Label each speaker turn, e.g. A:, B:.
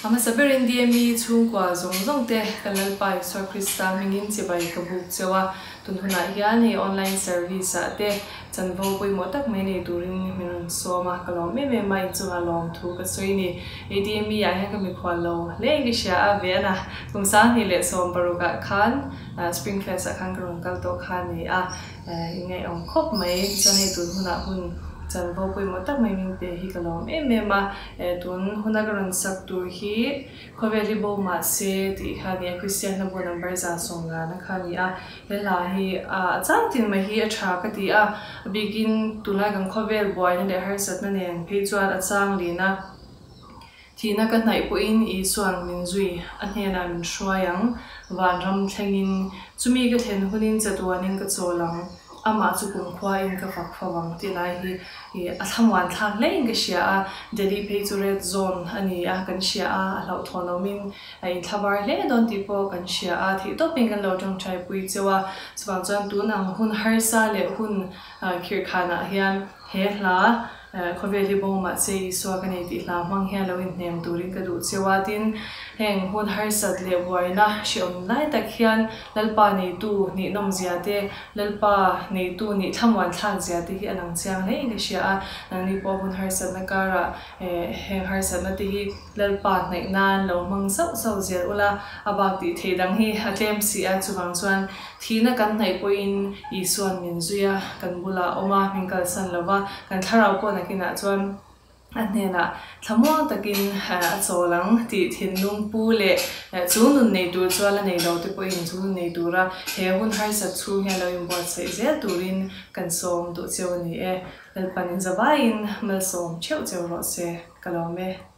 A: Ama saberin DMI chungkwa zongzong te kalal pai so Krista hmangin chibai kabuk chewa tunhuna hian online service te chanvo poi motak meni turin minun soma kalom me mai chunga lom thu ka soini DMI ya ha kami khwalo le ngisha avena kumsa ni le som paruka khan spring fest akhang karong kal to khan ni ingai ong khop mai chane tunhuna hun chanvo poi motak mai min te hi kalom ma tun hunagaran saktur hi Khawvel bo Mahse tiha Christian na bo number za songa na khani hela hi chang tin mai hi atha ka ti begin tulagang Khawvel boy na le har sat na nen phechuan achang lina thina ka nai po in I suan min zui anhena min hruaiang vanram thlengin chumi ka then hunin chatuanin ka cholang ama chu kumkhwa in ka fakhawang ti lai hi athamwan thang le in ka sia Delhi Mizo zone ani kan sia Thawhlâwm in thabar le don tipo kan sia thi to ping kan lo tong chai pui chewa chwang chan tu nang hun harsa le hun khirkhana hian hela Khawvel bo Mahse so kan ti la hmang hian lo in nem turin ka du chewa tin heng hun harsat le boina shiom lai tak hian lalpa nei tu ni nom zia te lalpa nei tu ni thamwan thang zia te hi anang chiang le in sia ni po hun harsat na kara heng harsat na ti hi lalpa nei nan lo mang sau zia ula abak ti thedang hi atlem si chuwang chuan thina kan nei po in I suan min zuya kan bula oma mingkal san lova kan tharau po na kina chuan anhena thamo takin acholang ti ṭhin lung pu le chunun nei tur chuala nei lo te po in chunun nei tura he hun harsa chu hian lo in bot sei ze turin kan som du cheu ni lalpanin zawain mal som cheu ro se kalome